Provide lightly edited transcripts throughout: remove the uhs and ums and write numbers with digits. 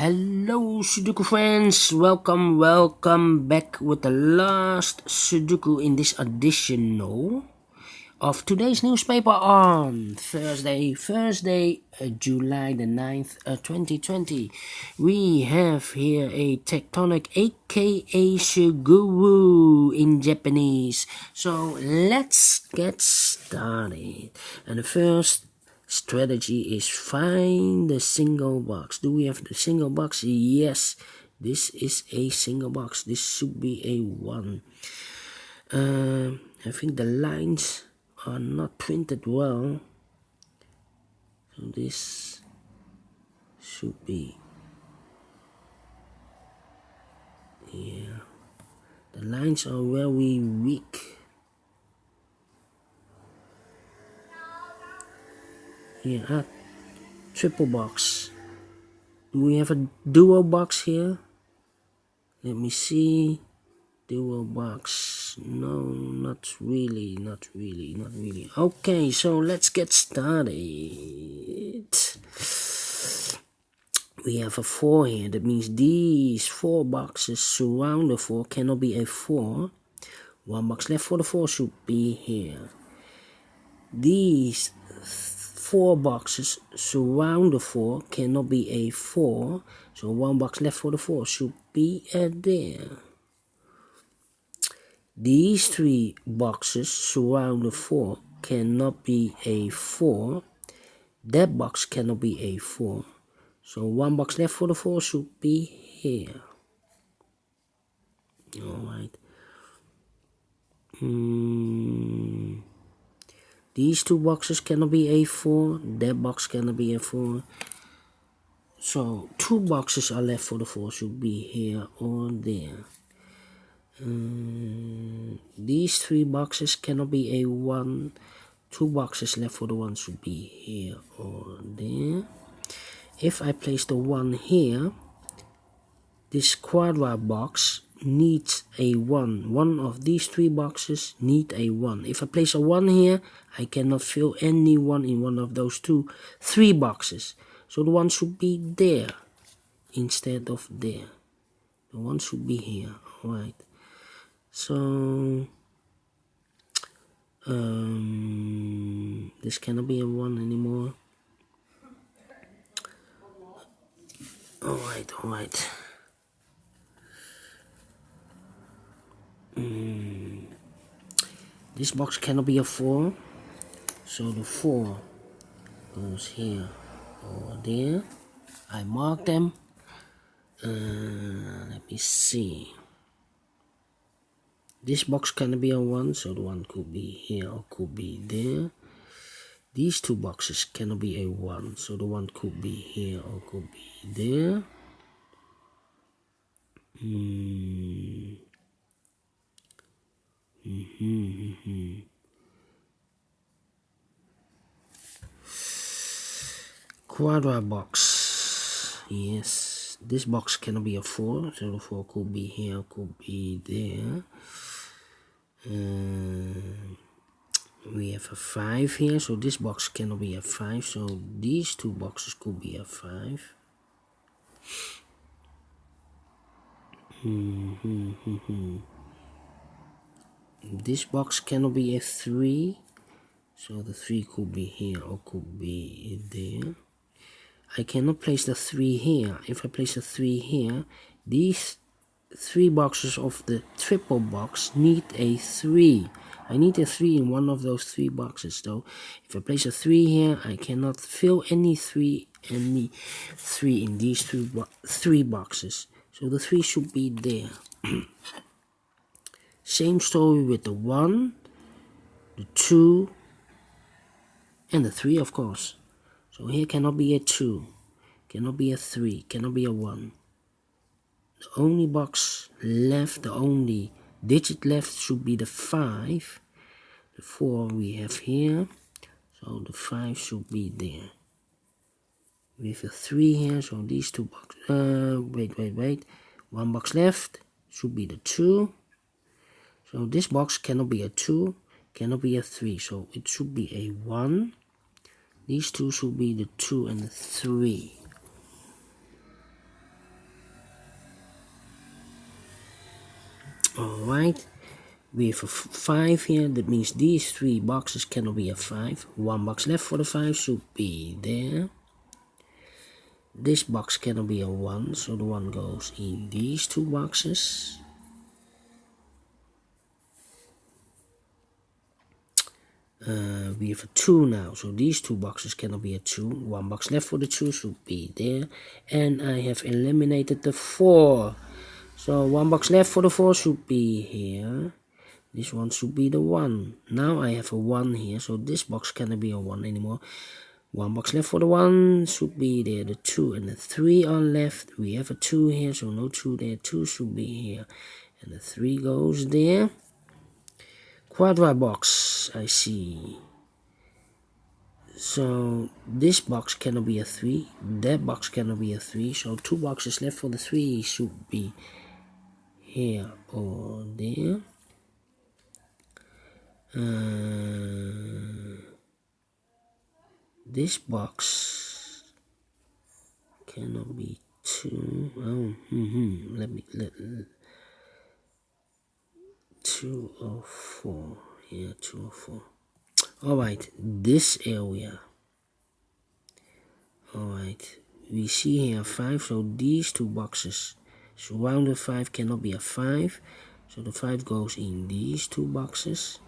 Hello Sudoku friends, welcome back with the last Sudoku in this edition of today's newspaper on Thursday, July the 9th, 2020. We have here a Tectonic a.k.a. Suguru in Japanese. So let's get started. And the first strategy is find the single box. Do we have the single box? Yes, this is a single box. This should be a 1. I think the lines are not printed well, so this should be, yeah, the lines are very weak. Here, triple box. Do we have a dual box here? Let me see. Dual box. No, not really. Okay, so let's get started. We have a 4 here. That means these 4 boxes surround the 4 cannot be a 4. 1 box left for the 4 should be here. These 4 boxes surround the 4 cannot be a 4. So 1 box left for the 4 should be there. These 3 boxes surround the 4 cannot be a 4. That box cannot be a 4. So 1 box left for the 4 should be here. Alright. These 2 boxes cannot be a 4. That box cannot be a 4. So 2 boxes are left for the 4 should be here or there. These 3 boxes cannot be a 1. 2 boxes left for the 1 should be here or there. If I place the 1 here, this quadra box needs a 1. One of these 3 boxes need a 1. If I place a 1 here, I cannot fill any 1 in one of those 3 boxes. So the 1 should be there instead of there. The 1 should be here. Alright. So this cannot be a 1 anymore. Alright. This box cannot be a 4. So the 4 goes here or there. I mark them. Let me see. This box cannot be a 1, so the 1 could be here or could be there. These 2 boxes cannot be a 1, so the 1 could be here or could be there. Quadra box. Yes, this box cannot be a 4, so the 4 could be here or could be there. We have a 5 here, so this box cannot be a 5, so these 2 boxes could be a 5. This box cannot be a 3, so the 3 could be here or could be there. I cannot place the 3 here. If I place the 3 here, these 3 boxes of the triple box need a 3. I need a 3 in one of those 3 boxes, though. If I place a 3 here, I cannot fill any 3 in these 3 boxes. So the 3 should be there. Same story with the 1, the 2, and the 3, of course. So here cannot be a 2, cannot be a 3, cannot be a 1. The only box left, the only digit left should be the 5. The 4 we have here, so the 5 should be there. We have a 3 here, so these 2 boxes, wait. 1 box left should be the 2. So this box cannot be a 2, cannot be a 3, so it should be a 1. These 2 should be the 2 and the 3. Alright, we have a 5 here. That means these 3 boxes cannot be a 5. 1 box left for the 5 should be there. This box cannot be a 1, so the 1 goes in these 2 boxes. We have a 2 now, so these 2 boxes cannot be a 2. 1 box left for the 2 should be there. And I have eliminated the 4. So 1 box left for the 4 should be here. This one should be the 1. Now I have a 1 here, so this box cannot be a 1 anymore. 1 box left for the 1 should be there. The 2 and the 3 are left. We have a 2 here, so no 2 there. 2 should be here. And the 3 goes there. Quadra box, I see. So this box cannot be a 3. That box cannot be a 3. So 2 boxes left for the 3 should be here or there. This box cannot be 2. Let 2 or 4. Yeah, 2 or 4. Alright, this area. Alright, we see here 5, so these 2 boxes surrounded 5 cannot be a 5. So the 5 goes in these 2 boxes.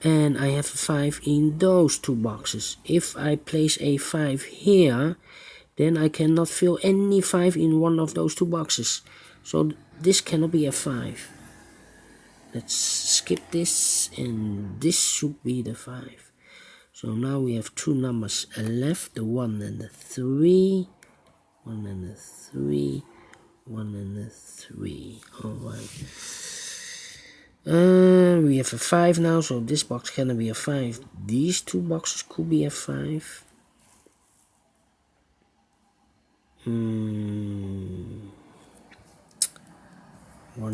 And I have a 5 in those 2 boxes. If I place a 5 here, then I cannot fill any 5 in one of those 2 boxes. So this cannot be a 5. Let's skip this, and this should be the 5. So now we have 2 numbers left, the 1 and the 3. 1 and the 3. 1 and the 3. Alright. We have a 5 now, so this box cannot be a 5. These 2 boxes could be a 5. 1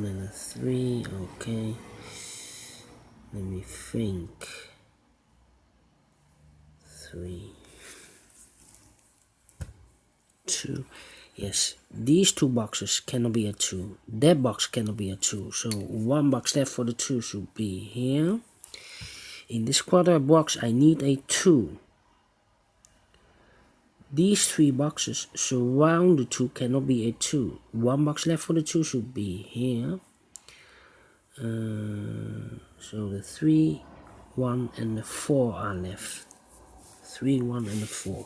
and a 3, okay. Let me think. 3. 2. Yes, these 2 boxes cannot be a 2. That box cannot be a 2. So 1 box left for the 2 should be here. In this quadrat box, I need a 2. These 3 boxes surround the 2 cannot be a 2. 1 box left for the 2 should be here. So the 3, 1 and the 4 are left. 3, 1 and the 4.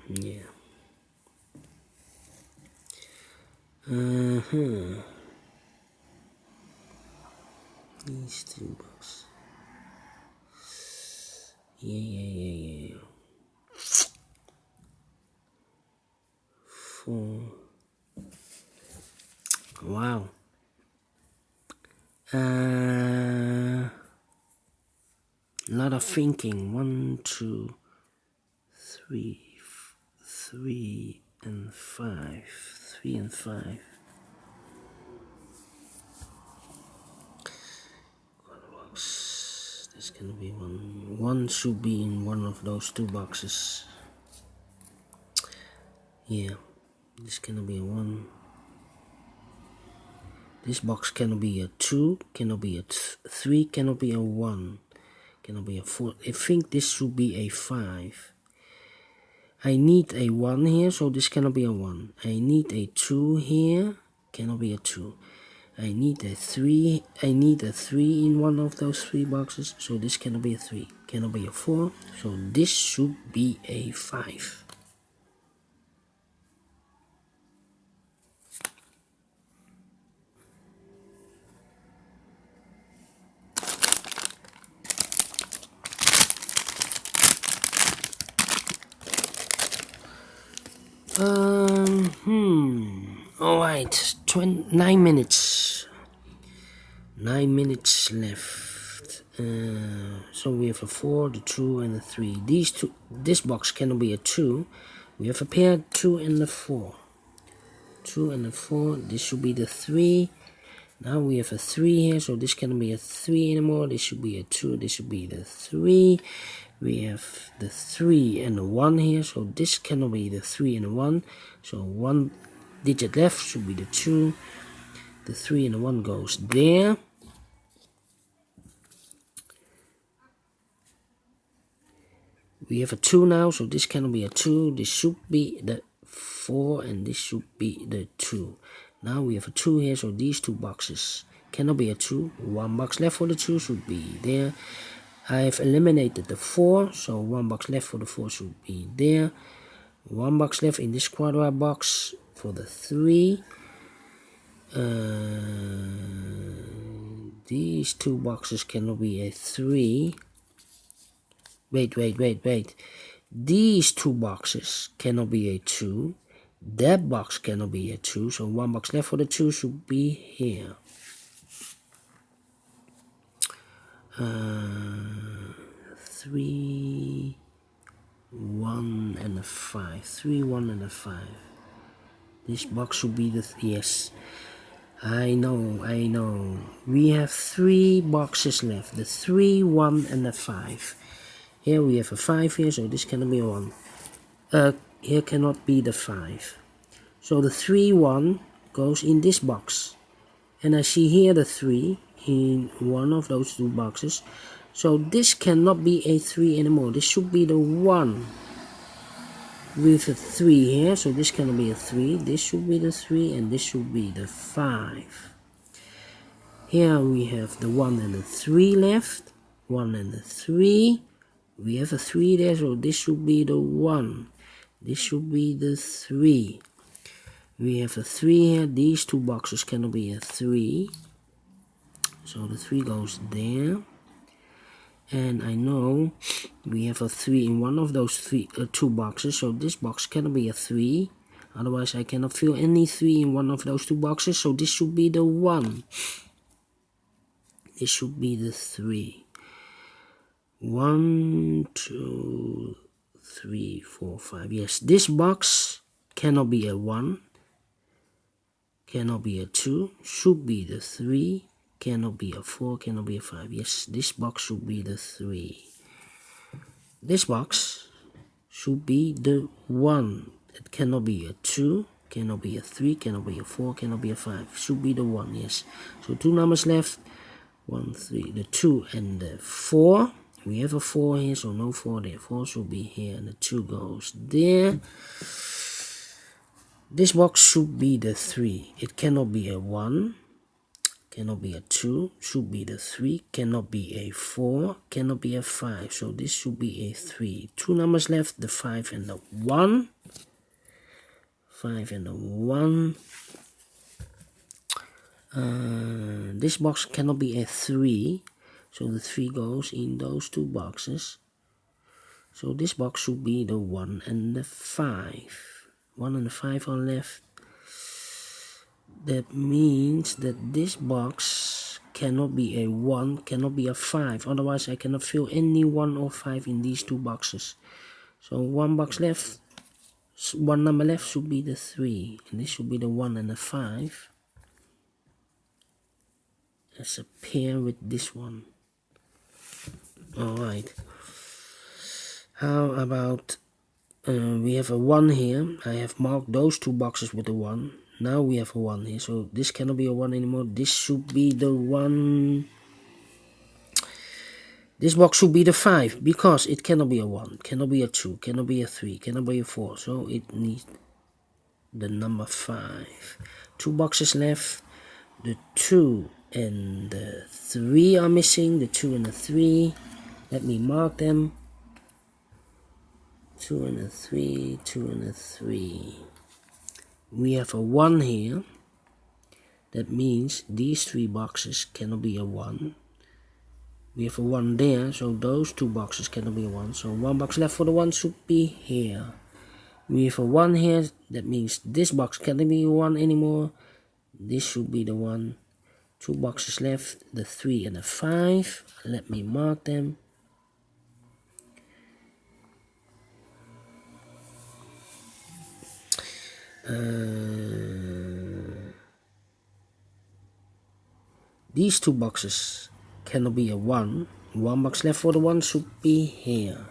Yeah. These 2 boxes. Yeah. 4. Wow. A lot of thinking. 1, 2, 3, 3 and 5. 3 and 5. Box. This can be 1. 1 should be in one of those 2 boxes. Yeah. This cannot be a 1. This box cannot be a 2, cannot be a 3, cannot be a 1, cannot be a 4. I think this should be a 5. I need a 1 here, so this cannot be a 1. I need a 2 here, cannot be a 2. I need a 3 in one of those 3 boxes, so this cannot be a 3. Cannot be a 4, so this should be a 5. Alright, 9 minutes. 9 minutes left. So we have a 4, the 2, and the 3. This box cannot be a 2. We have a pair 2 and the 4. 2 and the 4. This should be the 3. Now we have a 3 here, so this cannot be a 3 anymore. This should be a 2, this should be the 3. We have the 3 and the 1 here, so this cannot be the 3 and the 1. So 1 digit left should be the 2. The 3 and the 1 goes there. We have a 2 now, so this cannot be a 2. This should be the 4 and this should be the 2. Now we have a 2 here, so these 2 boxes cannot be a 2. 1 box left for the 2 should be there. I have eliminated the 4, so 1 box left for the 4 should be there. 1 box left in this quadrat box for the 3. These 2 boxes cannot be a 3. Wait. These 2 boxes cannot be a 2. That box cannot be a 2, so 1 box left for the 2 should be here. 3, 1 and a 5. 3, 1 and a 5. This box should be the yes. I know. We have 3 boxes left. The 3, 1 and a 5. Here we have a 5 here, so this cannot be a 1. Here cannot be the 5. So the 3, 1 goes in this box. And I see here the 3 in one of those 2 boxes. So this cannot be a 3 anymore. This should be the 1 with a 3 here. So this cannot be a 3. This should be the 3 and this should be the 5. Here we have the 1 and the 3 left. 1 and the 3. We have a 3 there, so this should be the 1. This should be the 3. We have a 3 here. These 2 boxes cannot be a 3. So the 3 goes there. And I know we have a 3 in one of those 2 boxes. So this box cannot be a 3. Otherwise I cannot fill any 3 in one of those 2 boxes. So this should be the 1. This should be the 3. 1, 2, 3, 4, 5. Yes, this box cannot be a 1. Cannot be a 2. Should be the 3. Cannot be a 4. Cannot be a 5. Yes, this box should be the 3. This box should be the 1. It cannot be a 2. Cannot be a 3. Cannot be a 4. Cannot be a 5. Should be the 1. Yes. So 2 numbers left. 1, 3. The 2 and the 4. We have a 4 here, so no 4 there. 4 should be here, and the 2 goes there. This box should be the 3. It cannot be a 1. Cannot be a 2. Should be the 3. Cannot be a 4. Cannot be a 5. So this should be a 3. 2 numbers left, the 5 and the 1. 5 and the 1. This box cannot be a 3. So the 3 goes in those 2 boxes. So this box should be the 1 and the 5. 1 and the 5 are left. That means that this box cannot be a 1, cannot be a 5. Otherwise I cannot fill any 1 or 5 in these 2 boxes. So 1 box left, 1 number left should be the 3. And this should be the 1 and the 5. As a pair with this one. Alright. How about we have a 1 here. I have marked those 2 boxes with a 1. Now we have a 1 here. So this cannot be a 1 anymore. This should be the 1. This box should be the 5 because it cannot be a 1. Cannot be a 2. Cannot be a 3. Cannot be a 4. So it needs the number 5. 2 boxes left. The 2 and the 3 are missing. The 2 and the 3. Let me mark them. 2 and a 3, 2 and a 3. We have a 1 here. That means these 3 boxes cannot be a 1. We have a 1 there, so those 2 boxes cannot be a 1. So 1 box left for the 1 should be here. We have a 1 here. That means this box cannot be a 1 anymore. This should be the 1. 2 boxes left, the 3 and the 5. Let me mark them. These two boxes cannot be a 1. 1 box left for the 1 should be here.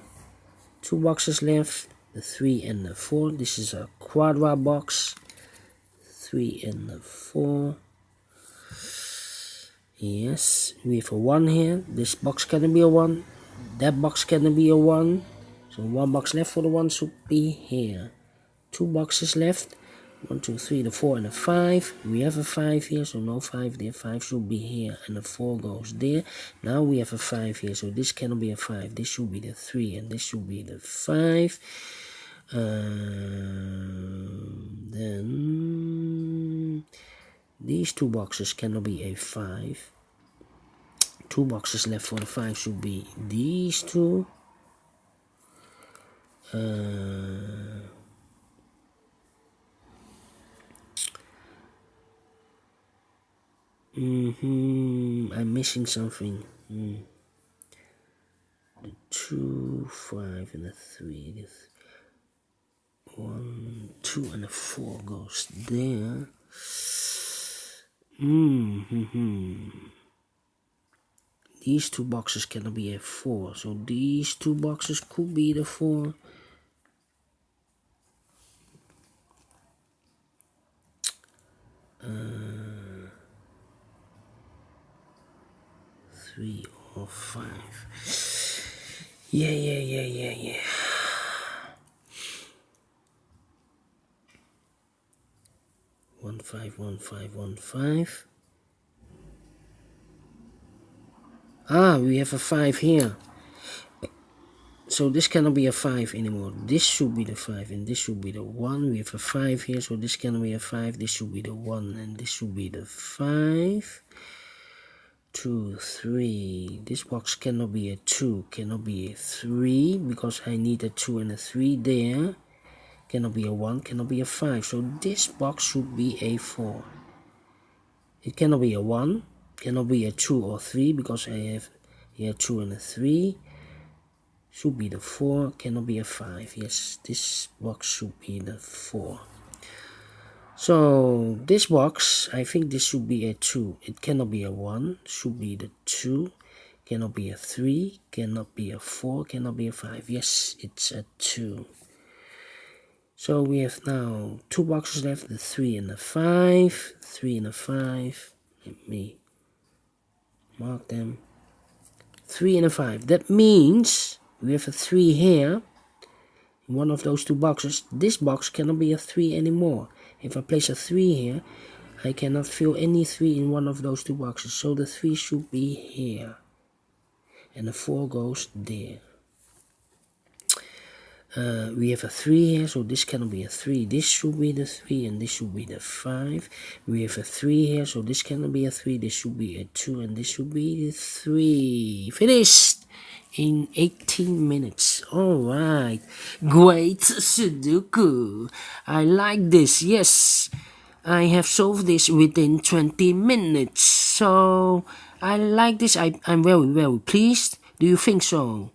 2 boxes left, the 3 and the 4. This is a quadra box. 3 and the 4. Yes, we have a 1 here. This box cannot be a 1. That box cannot be a 1. So 1 box left for the 1 should be here. 2 boxes left. 1, 2, 3, the 4 and the 5. We have a 5 here, so no 5 there. 5 should be here, and the 4 goes there. Now we have a 5 here, so this cannot be a 5. This should be the 3, and this should be the 5. Then these 2 boxes cannot be a 5. 2 boxes left for the 5 should be these 2. I'm missing something. The 2, 5 and the 3. The 1, 2 and the 4 goes there. These 2 boxes cannot be a 4, so these 2 boxes could be the 4. Three or 5. Yeah. 1, 5, 1, 5, 1, 5. We have a 5 here. So this cannot be a 5 anymore. This should be the 5 and this should be the 1. We have a 5 here, so this cannot be a 5. This should be the 1 and this should be the 5. 2, 3. This box cannot be a 2, cannot be a 3 because I need a 2 and a 3 there. Cannot be a 1, cannot be a 5. So this box should be a 4. It cannot be a 1, cannot be a 2 or 3 because I have here 2 and a 3. Should be the 4, cannot be a 5. Yes, this box should be the 4. So this box, I think this should be a 2. It cannot be a 1, should be the 2. Cannot be a 3, cannot be a 4, cannot be a 5. Yes, it's a 2. So we have now 2 boxes left, the 3 and the 5. 3 and the 5. Let me mark them. 3 and a 5. That means we have a 3 here in one of those 2 boxes. This box cannot be a 3 anymore. If I place a 3 here, I cannot fill any 3 in one of those 2 boxes. So the 3 should be here. And the 4 goes there. We have a 3 here, so this cannot be a 3. This should be the 3 and this should be the 5. We have a 3 here, so this cannot be a 3. This should be a 2 and this should be the 3. Finished in 18 minutes. Alright, great Sudoku. I like this. Yes, I have solved this within 20 minutes. So I like this. I'm very pleased. Do you think so?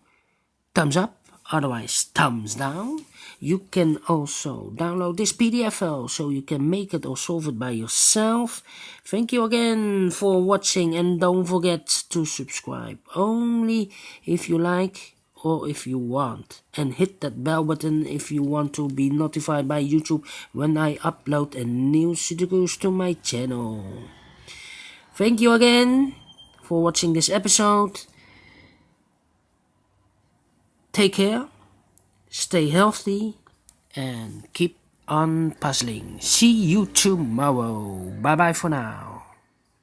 Thumbs up. Otherwise, thumbs down. You can also download this PDF file so you can make it or solve it by yourself. Thank you again for watching and don't forget to subscribe only if you like or if you want. And hit that bell button if you want to be notified by YouTube when I upload a new Sudokus to my channel. Thank you again for watching this episode. Take care, stay healthy, and keep on puzzling. See you tomorrow. Bye bye for now.